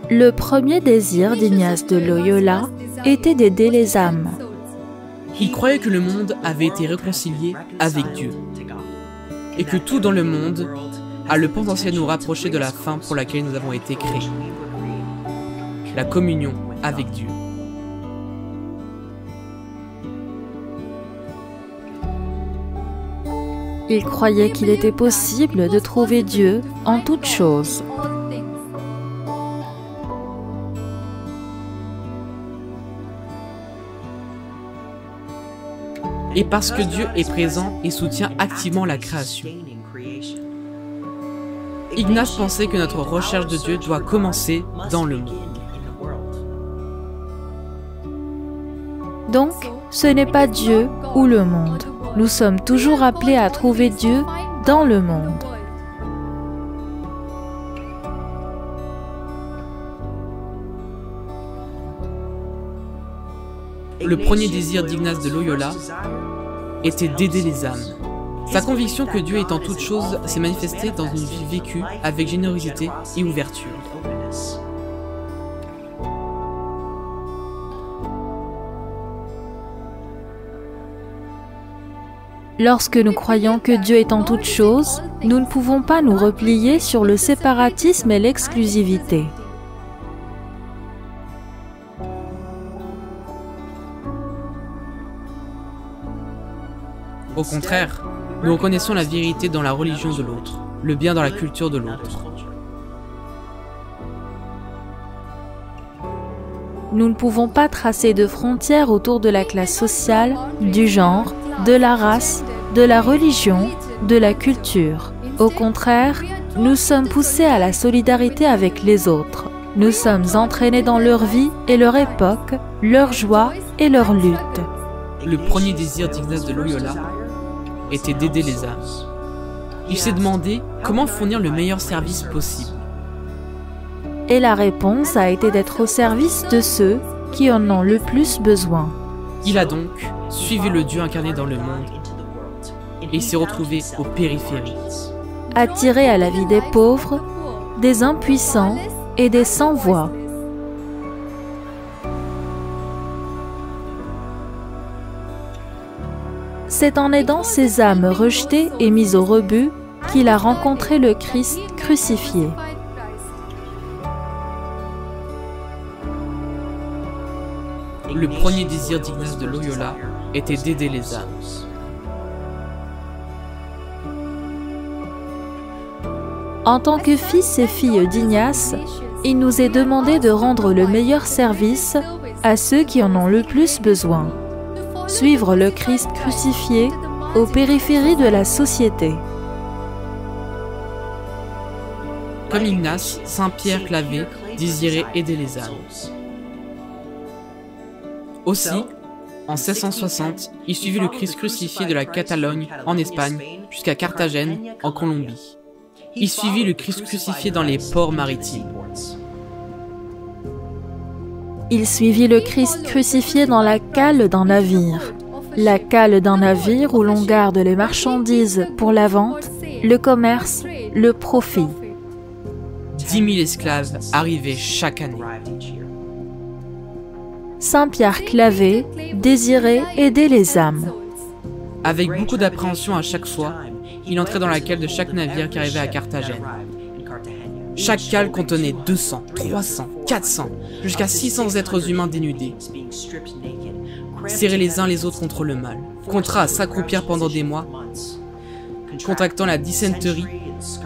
Le premier désir d'Ignace de Loyola était d'aider les âmes. Il croyait que le monde avait été réconcilié avec Dieu et que tout dans le monde a le potentiel de nous rapprocher de la fin pour laquelle nous avons été créés, la communion avec Dieu. Il croyait qu'il était possible de trouver Dieu en toutes choses. Et parce que Dieu est présent et soutient activement la création. Ignace pensait que notre recherche de Dieu doit commencer dans le monde. Donc, ce n'est pas Dieu ou le monde. Nous sommes toujours appelés à trouver Dieu dans le monde. Le premier désir d'Ignace de Loyola était d'aider les âmes. Sa conviction que Dieu est en toutes choses s'est manifestée dans une vie vécue avec générosité et ouverture. Lorsque nous croyons que Dieu est en toutes choses, nous ne pouvons pas nous replier sur le séparatisme et l'exclusivité. Au contraire, nous reconnaissons la vérité dans la religion de l'autre, le bien dans la culture de l'autre. Nous ne pouvons pas tracer de frontières autour de la classe sociale, du genre, de la race, de la religion, de la culture. Au contraire, nous sommes poussés à la solidarité avec les autres. Nous sommes entraînés dans leur vie et leur époque, leur joie et leur lutte. Le premier désir d'Ignace de Loyola était d'aider les âmes. Il s'est demandé comment fournir le meilleur service possible. Et la réponse a été d'être au service de ceux qui en ont le plus besoin. Il a donc suivi le Dieu incarné dans le monde et s'est retrouvé aux périphéries. Attiré à la vie des pauvres, des impuissants et des sans-voix. C'est en aidant ces âmes rejetées et mises au rebut qu'il a rencontré le Christ crucifié. Le premier désir d'Ignace de Loyola était d'aider les âmes. En tant que fils et filles d'Ignace, il nous est demandé de rendre le meilleur service à ceux qui en ont le plus besoin. Suivre le Christ crucifié aux périphéries de la société. Comme Ignace, Saint Pierre Clavé désirait aider les âmes. Aussi, en 1660, il suivit le Christ crucifié de la Catalogne en Espagne jusqu'à Carthagène en Colombie. Il suivit le Christ crucifié dans les ports maritimes. Il suivit le Christ crucifié dans la cale d'un navire. La cale d'un navire où l'on garde les marchandises pour la vente, le commerce, le profit. 10 000 esclaves arrivaient chaque année. Saint Pierre Clavé désirait aider les âmes. Avec beaucoup d'appréhension à chaque fois, il entrait dans la cale de chaque navire qui arrivait à Carthagène. Chaque cale contenait 200, 300, 400, jusqu'à 600 êtres humains dénudés, serrés les uns les autres contre le mal, contraints à s'accroupir pendant des mois, contractant la dysenterie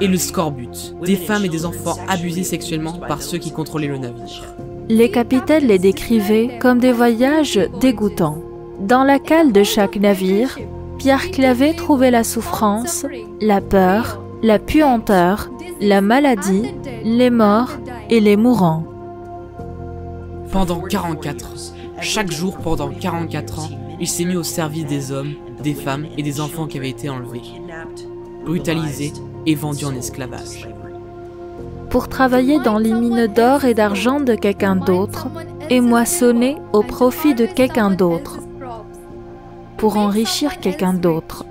et le scorbut, des femmes et des enfants abusés sexuellement par ceux qui contrôlaient le navire. Les capitaines les décrivaient comme des voyages dégoûtants. Dans la cale de chaque navire, Pierre Clavé trouvait la souffrance, la peur, la puanteur, la maladie, les morts et les mourants. Pendant 44 ans, chaque jour pendant 44 ans, il s'est mis au service des hommes, des femmes et des enfants qui avaient été enlevés, brutalisés et vendus en esclavage. Pour travailler dans les mines d'or et d'argent de quelqu'un d'autre et moissonner au profit de quelqu'un d'autre. Pour enrichir quelqu'un d'autre.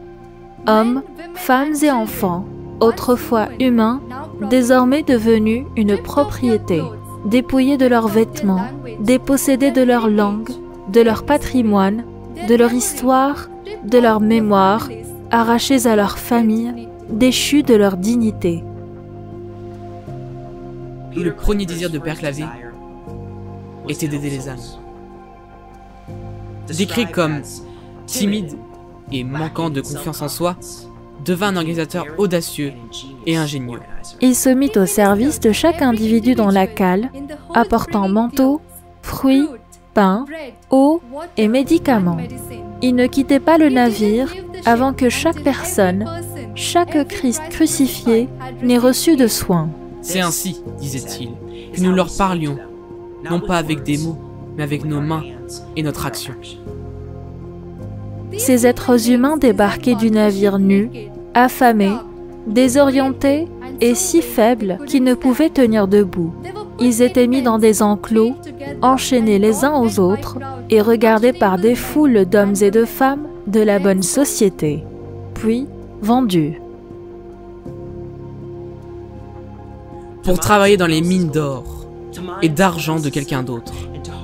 Hommes, femmes et enfants, autrefois humains, désormais devenus une propriété. dépouillés de leurs vêtements, dépossédés de leur langue, de leur patrimoine, de leur histoire, de leur mémoire, arrachés à leur famille, déchus de leur dignité. Le premier désir de Père Clavé était d'aider les âmes. Décrit comme timide et manquant de confiance en soi, devint un organisateur audacieux et ingénieux. Il se mit au service de chaque individu dans la cale, apportant manteaux, fruits, pain, eau et médicaments. Il ne quittait pas le navire avant que chaque personne, chaque Christ crucifié, n'ait reçu de soins. C'est ainsi, disait-il, que nous leur parlions, non pas avec des mots, mais avec nos mains et notre action. Ces êtres humains débarquaient du navire nus, affamés, désorientés et si faibles qu'ils ne pouvaient tenir debout. Ils étaient mis dans des enclos, enchaînés les uns aux autres et regardés par des foules d'hommes et de femmes de la bonne société, puis vendus. Pour travailler dans les mines d'or et d'argent de quelqu'un d'autre,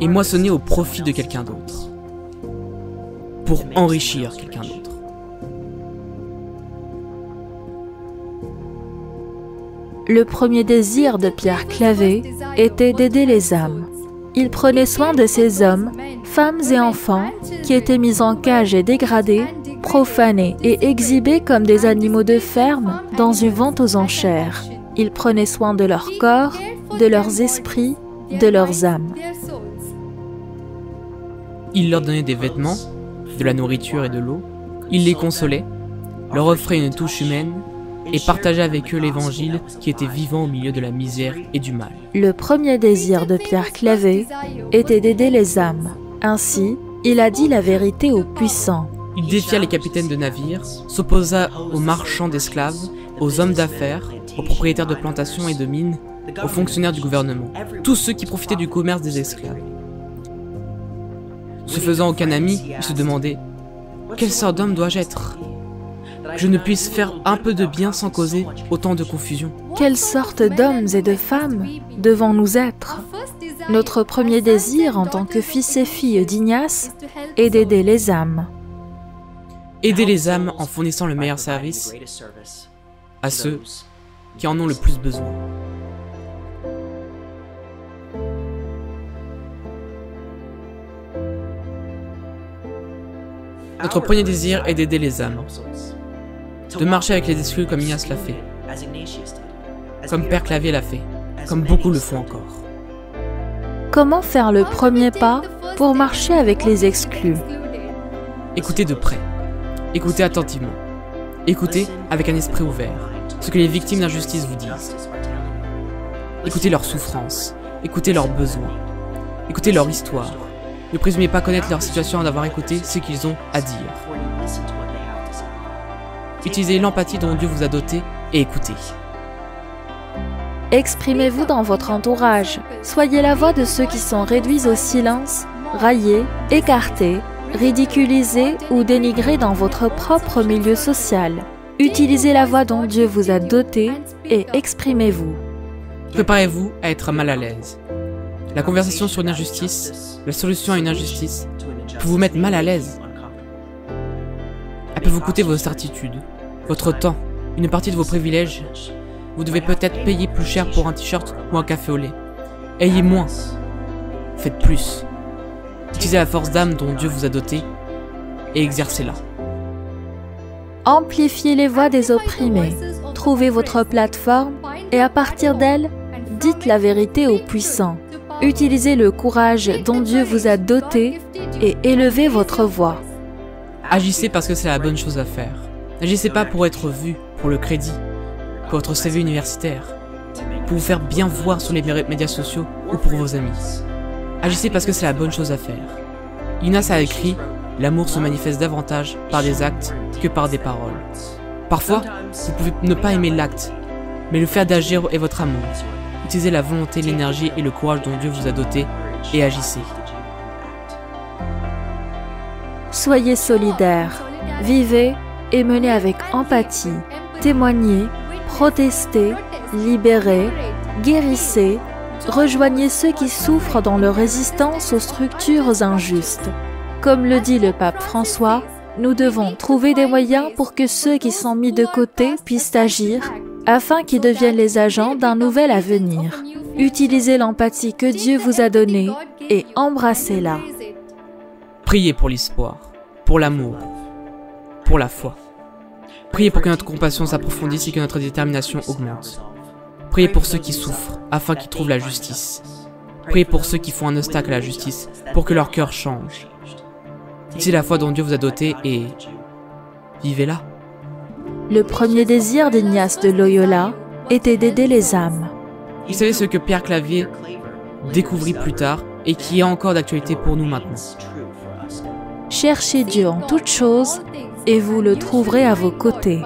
et moissonner au profit de quelqu'un d'autre, pour enrichir quelqu'un d'autre. Le premier désir de Pierre Clavé était d'aider les âmes. Il prenait soin de ces hommes, femmes et enfants qui étaient mis en cage et dégradés, profanés et exhibés comme des animaux de ferme dans une vente aux enchères. Il prenait soin de leur corps, de leurs esprits, de leurs âmes. Il leur donnait des vêtements, de la nourriture et de l'eau. Il les consolait, leur offrait une touche humaine et partageait avec eux l'évangile qui était vivant au milieu de la misère et du mal. Le premier désir de Pierre Clavé était d'aider les âmes. Ainsi, il a dit la vérité aux puissants. Il défia les capitaines de navires, s'opposa aux marchands d'esclaves, aux hommes d'affaires, aux propriétaires de plantations et de mines, aux fonctionnaires du gouvernement, tous ceux qui profitaient du commerce des esclaves. Se faisant aucun ami, il se demandait « Quelle sorte d'homme dois-je être ? Que je ne puisse faire un peu de bien sans causer autant de confusion. » Quelle sorte d'hommes et de femmes devons-nous être? Notre premier désir en tant que fils et filles d'Ignace est d'aider les âmes. Aider les âmes en fournissant le meilleur service à ceux qui en ont le plus besoin. Notre premier désir est d'aider les âmes, de marcher avec les exclus comme Ignace l'a fait, comme Père Clavé l'a fait, comme beaucoup le font encore. Comment faire le premier pas pour marcher avec les exclus? Écoutez de près, écoutez attentivement, écoutez avec un esprit ouvert ce que les victimes d'injustice vous disent. Écoutez leurs souffrances, écoutez leurs besoins, écoutez leur histoire. Ne présumez pas connaître leur situation avant d'avoir écouté ce qu'ils ont à dire. Utilisez l'empathie dont Dieu vous a doté et écoutez. Exprimez-vous dans votre entourage. Soyez la voix de ceux qui sont réduits au silence, raillés, écartés, ridiculisés ou dénigrés dans votre propre milieu social. Utilisez la voix dont Dieu vous a doté et exprimez-vous. Préparez-vous à être mal à l'aise. La conversation sur une injustice, la solution à une injustice, peut vous mettre mal à l'aise. Elle peut vous coûter vos certitudes, votre temps, une partie de vos privilèges. Vous devez peut-être payer plus cher pour un t-shirt ou un café au lait. Ayez moins. Faites plus. Utilisez la force d'âme dont Dieu vous a doté et exercez-la. Amplifiez les voix des opprimés. Trouvez votre plateforme et à partir d'elle, dites la vérité aux puissants. Utilisez le courage dont Dieu vous a doté et élevez votre voix. Agissez parce que c'est la bonne chose à faire. N'agissez pas pour être vu, pour le crédit, pour votre CV universitaire, pour vous faire bien voir sur les médias sociaux ou pour vos amis. Agissez parce que c'est la bonne chose à faire. Ignace a écrit « L'amour se manifeste davantage par des actes que par des paroles ». Parfois, vous pouvez ne pas aimer l'acte, mais le fait d'agir est votre amour. Utilisez la volonté, l'énergie et le courage dont Dieu vous a doté et agissez. Soyez solidaires, vivez et menez avec empathie, témoignez, protestez, libérez, guérissez, Rejoignez ceux qui souffrent dans leur résistance aux structures injustes. Comme le dit le pape François, nous devons trouver des moyens pour que ceux qui sont mis de côté puissent agir, afin qu'ils deviennent les agents d'un nouvel avenir. Utilisez l'empathie que Dieu vous a donnée et embrassez-la. Priez pour l'espoir, pour l'amour, pour la foi. Priez pour que notre compassion s'approfondisse et que notre détermination augmente. Priez pour ceux qui souffrent, afin qu'ils trouvent la justice. Priez pour ceux qui font un obstacle à la justice, pour que leur cœur change. C'est la foi dont Dieu vous a doté et vivez-la. Le premier désir d'Ignace de Loyola était d'aider les âmes. Vous savez ce que Pierre Clavier découvrit plus tard et qui est encore d'actualité pour nous maintenant. Cherchez Dieu en toutes choses et vous le trouverez à vos côtés.